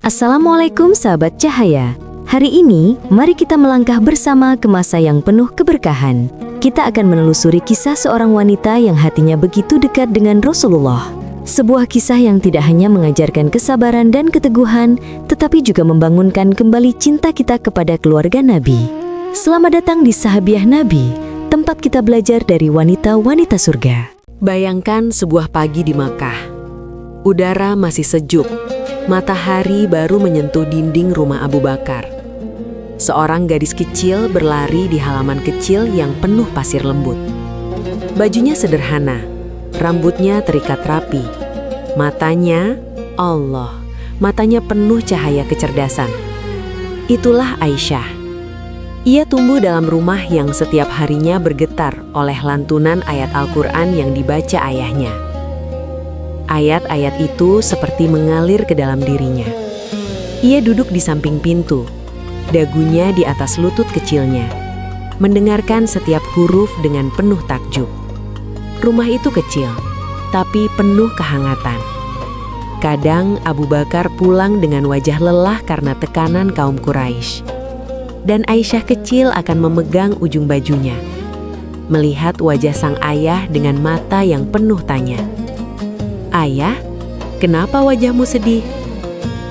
Assalamualaikum sahabat cahaya. Hari ini, mari kita melangkah bersama ke masa yang penuh keberkahan. Kita akan menelusuri kisah seorang wanita yang hatinya begitu dekat dengan Rasulullah. Sebuah kisah yang tidak hanya mengajarkan kesabaran dan keteguhan, tetapi juga membangunkan kembali cinta kita kepada keluarga Nabi. Selamat datang di Sahabiah Nabi, tempat kita belajar dari wanita-wanita surga. Bayangkan sebuah pagi di Makkah. Udara masih sejuk. Matahari baru menyentuh dinding rumah Abu Bakar. Seorang gadis kecil berlari di halaman kecil yang penuh pasir lembut. Bajunya sederhana, rambutnya terikat rapi. Matanya penuh cahaya kecerdasan. Itulah Aisyah. Ia tumbuh dalam rumah yang setiap harinya bergetar oleh lantunan ayat Al-Quran yang dibaca ayahnya. Ayat-ayat itu seperti mengalir ke dalam dirinya. Ia duduk di samping pintu, dagunya di atas lutut kecilnya, mendengarkan setiap huruf dengan penuh takjub. Rumah itu kecil, tapi penuh kehangatan. Kadang Abu Bakar pulang dengan wajah lelah karena tekanan kaum Quraisy. Dan Aisyah kecil akan memegang ujung bajunya, melihat wajah sang ayah dengan mata yang penuh tanya. "Ayah, kenapa wajahmu sedih?"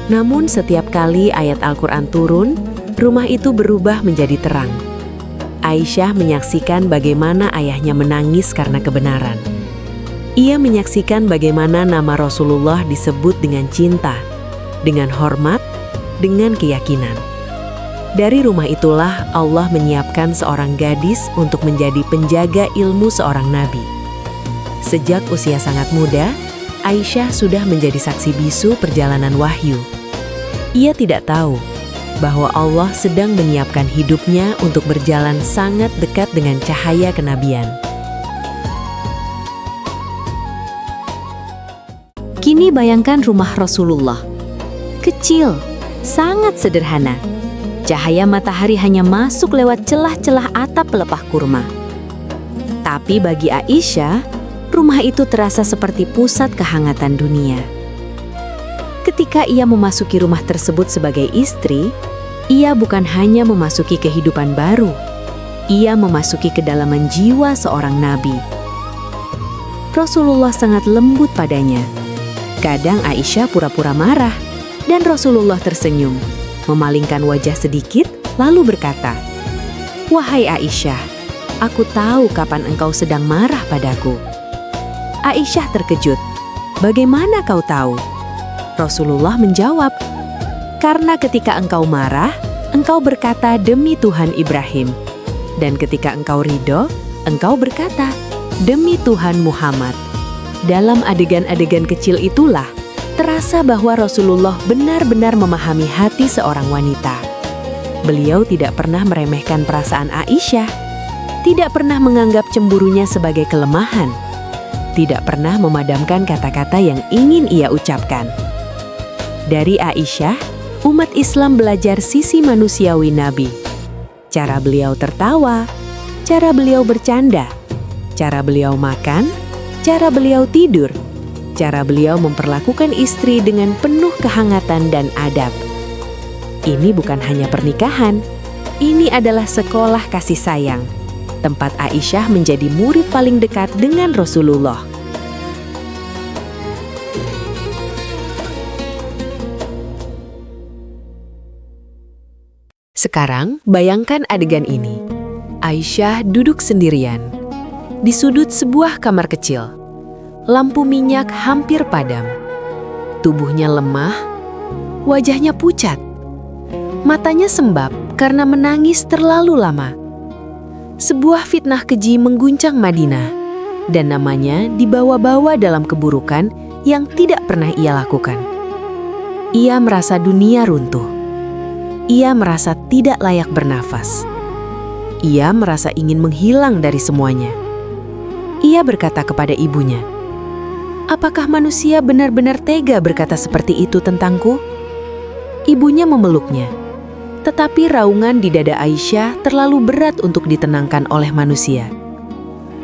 Namun setiap kali ayat Al-Quran turun, rumah itu berubah menjadi terang. Aisyah menyaksikan bagaimana ayahnya menangis karena kebenaran. Ia menyaksikan bagaimana nama Rasulullah disebut dengan cinta, dengan hormat, dengan keyakinan. Dari rumah itulah Allah menyiapkan seorang gadis untuk menjadi penjaga ilmu seorang nabi. Sejak usia sangat muda, Aisyah sudah menjadi saksi bisu perjalanan wahyu. Ia tidak tahu bahwa Allah sedang menyiapkan hidupnya untuk berjalan sangat dekat dengan cahaya kenabian. Kini bayangkan rumah Rasulullah. Kecil, sangat sederhana. Cahaya matahari hanya masuk lewat celah-celah atap pelepah kurma. Tapi bagi Aisyah, rumah itu terasa seperti pusat kehangatan dunia. Ketika ia memasuki rumah tersebut sebagai istri, ia bukan hanya memasuki kehidupan baru, ia memasuki kedalaman jiwa seorang nabi. Rasulullah sangat lembut padanya. Kadang Aisyah pura-pura marah, dan Rasulullah tersenyum, memalingkan wajah sedikit, lalu berkata, "Wahai Aisyah, aku tahu kapan engkau sedang marah padaku." Aisyah terkejut. "Bagaimana kau tahu?" Rasulullah menjawab, "Karena ketika engkau marah, engkau berkata demi Tuhan Ibrahim. Dan ketika engkau ridho, engkau berkata demi Tuhan Muhammad." Dalam adegan-adegan kecil itulah terasa bahwa Rasulullah benar-benar memahami hati seorang wanita. Beliau tidak pernah meremehkan perasaan Aisyah, tidak pernah menganggap cemburunya sebagai kelemahan, tidak pernah memadamkan kata-kata yang ingin ia ucapkan. Dari Aisyah, umat Islam belajar sisi manusiawi Nabi. Cara beliau tertawa, cara beliau bercanda, cara beliau makan, cara beliau tidur, cara beliau memperlakukan istri dengan penuh kehangatan dan adab. Ini bukan hanya pernikahan, ini adalah sekolah kasih sayang, tempat Aisyah menjadi murid paling dekat dengan Rasulullah. Sekarang, bayangkan adegan ini. Aisyah duduk sendirian di sudut sebuah kamar kecil. Lampu minyak hampir padam. Tubuhnya lemah, wajahnya pucat. Matanya sembab karena menangis terlalu lama. Sebuah fitnah keji mengguncang Madinah, dan namanya dibawa-bawa dalam keburukan yang tidak pernah ia lakukan. Ia merasa dunia runtuh. Ia merasa tidak layak bernafas. Ia merasa ingin menghilang dari semuanya. Ia berkata kepada ibunya, "Apakah manusia benar-benar tega berkata seperti itu tentangku?" Ibunya memeluknya, tetapi raungan di dada Aisyah terlalu berat untuk ditenangkan oleh manusia.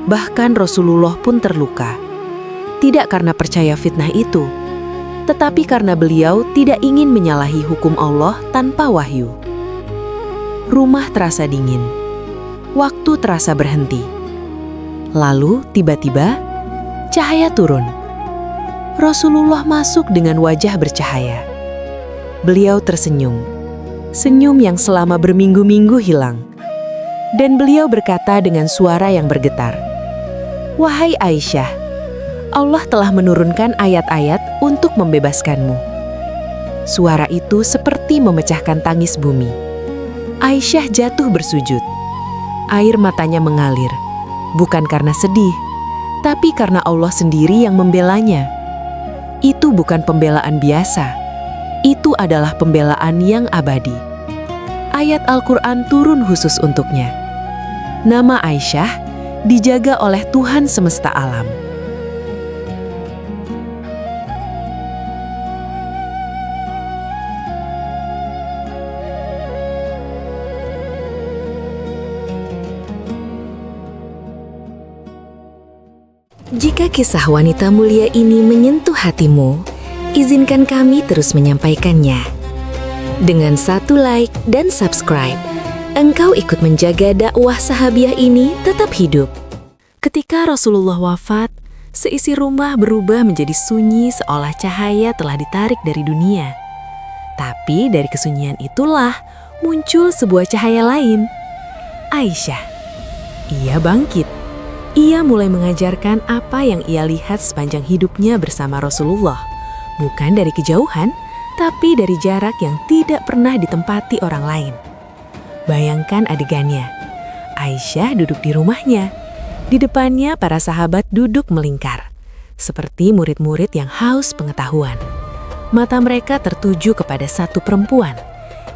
Bahkan Rasulullah pun terluka. Tidak karena percaya fitnah itu, tetapi karena beliau tidak ingin menyalahi hukum Allah tanpa wahyu. Rumah terasa dingin. Waktu terasa berhenti. Lalu tiba-tiba cahaya turun. Rasulullah masuk dengan wajah bercahaya. Beliau tersenyum. Senyum yang selama berminggu-minggu hilang. Dan beliau berkata dengan suara yang bergetar, "Wahai Aisyah, Allah telah menurunkan ayat-ayat untuk membebaskanmu." Suara itu seperti memecahkan tangis bumi. Aisyah jatuh bersujud. Air matanya mengalir, bukan karena sedih, tapi karena Allah sendiri yang membelanya. Itu bukan pembelaan biasa, itu adalah pembelaan yang abadi. Ayat Al-Quran turun khusus untuknya. Nama Aisyah dijaga oleh Tuhan semesta alam. Jika kisah wanita mulia ini menyentuh hatimu, izinkan kami terus menyampaikannya. Dengan 1 like dan subscribe, engkau ikut menjaga dakwah sahabiah ini tetap hidup. Ketika Rasulullah wafat, seisi rumah berubah menjadi sunyi seolah cahaya telah ditarik dari dunia. Tapi dari kesunyian itulah muncul sebuah cahaya lain. Aisyah. Ia bangkit. Ia mulai mengajarkan apa yang ia lihat sepanjang hidupnya bersama Rasulullah. Bukan dari kejauhan, tapi dari jarak yang tidak pernah ditempati orang lain. Bayangkan adegannya. Aisyah duduk di rumahnya. Di depannya para sahabat duduk melingkar. Seperti murid-murid yang haus pengetahuan. Mata mereka tertuju kepada satu perempuan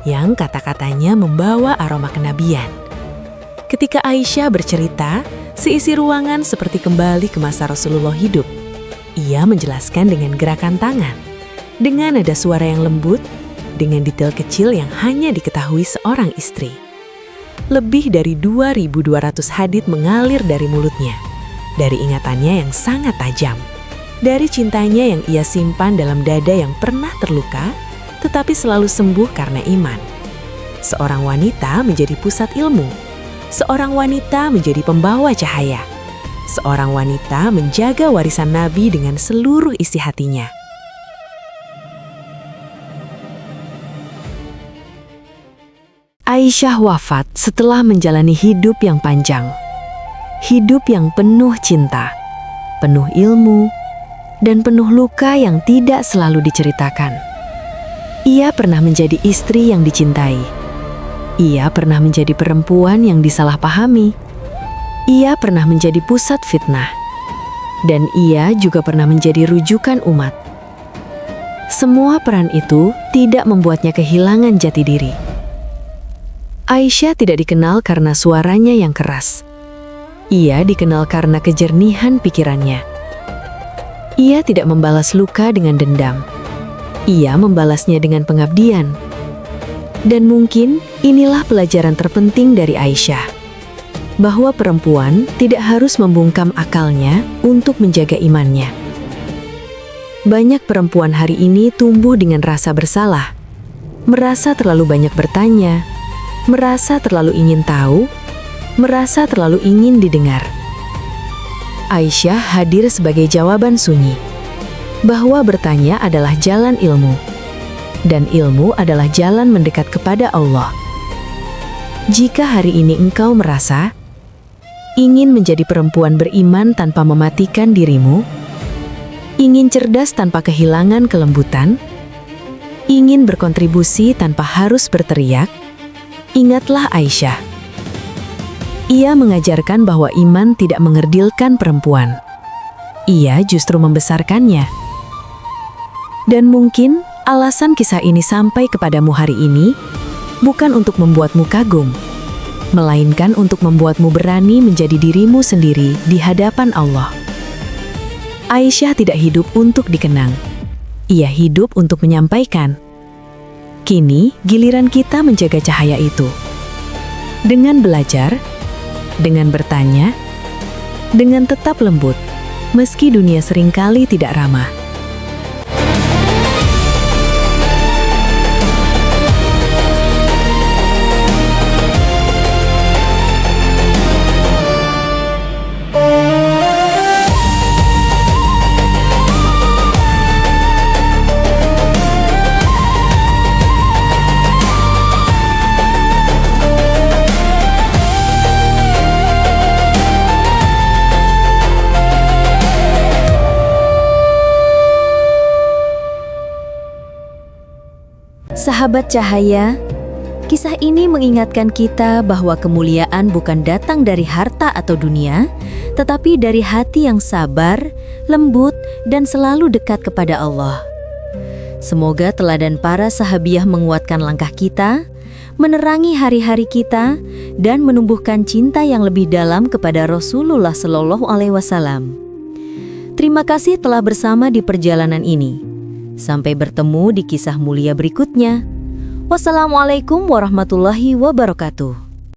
yang kata-katanya membawa aroma kenabian. Ketika Aisyah bercerita, seisi ruangan seperti kembali ke masa Rasulullah hidup. Ia menjelaskan dengan gerakan tangan, dengan nada suara yang lembut, dengan detail kecil yang hanya diketahui seorang istri. Lebih dari 2.200 hadits mengalir dari mulutnya, dari ingatannya yang sangat tajam, dari cintanya yang ia simpan dalam dada yang pernah terluka, tetapi selalu sembuh karena iman. Seorang wanita menjadi pusat ilmu. Seorang wanita menjadi pembawa cahaya. Seorang wanita menjaga warisan Nabi dengan seluruh isi hatinya. Aisyah wafat setelah menjalani hidup yang panjang. Hidup yang penuh cinta, penuh ilmu, dan penuh luka yang tidak selalu diceritakan. Ia pernah menjadi istri yang dicintai. Ia pernah menjadi perempuan yang disalahpahami. Ia pernah menjadi pusat fitnah. Dan ia juga pernah menjadi rujukan umat. Semua peran itu tidak membuatnya kehilangan jati diri. Aisyah tidak dikenal karena suaranya yang keras. Ia dikenal karena kejernihan pikirannya. Ia tidak membalas luka dengan dendam. Ia membalasnya dengan pengabdian. Dan mungkin inilah pelajaran terpenting dari Aisyah, bahwa perempuan tidak harus membungkam akalnya untuk menjaga imannya. Banyak perempuan hari ini tumbuh dengan rasa bersalah, merasa terlalu banyak bertanya, merasa terlalu ingin tahu, merasa terlalu ingin didengar. Aisyah hadir sebagai jawaban sunyi, bahwa bertanya adalah jalan ilmu. Dan ilmu adalah jalan mendekat kepada Allah. Jika hari ini engkau merasa ingin menjadi perempuan beriman tanpa mematikan dirimu, ingin cerdas tanpa kehilangan kelembutan, ingin berkontribusi tanpa harus berteriak, ingatlah Aisyah. Ia mengajarkan bahwa iman tidak mengerdilkan perempuan. Ia justru membesarkannya. Dan mungkin alasan kisah ini sampai kepadamu hari ini bukan untuk membuatmu kagum, melainkan untuk membuatmu berani menjadi dirimu sendiri di hadapan Allah. Aisyah tidak hidup untuk dikenang. Ia hidup untuk menyampaikan. Kini giliran kita menjaga cahaya itu. Dengan belajar, dengan bertanya, dengan tetap lembut, meski dunia seringkali tidak ramah. Sahabat cahaya, kisah ini mengingatkan kita bahwa kemuliaan bukan datang dari harta atau dunia, tetapi dari hati yang sabar, lembut, dan selalu dekat kepada Allah. Semoga teladan para sahabiah menguatkan langkah kita, menerangi hari-hari kita, dan menumbuhkan cinta yang lebih dalam kepada Rasulullah Shallallahu Alaihi Wasallam. Terima kasih telah bersama di perjalanan ini. Sampai bertemu di kisah mulia berikutnya. Wassalamualaikum warahmatullahi wabarakatuh.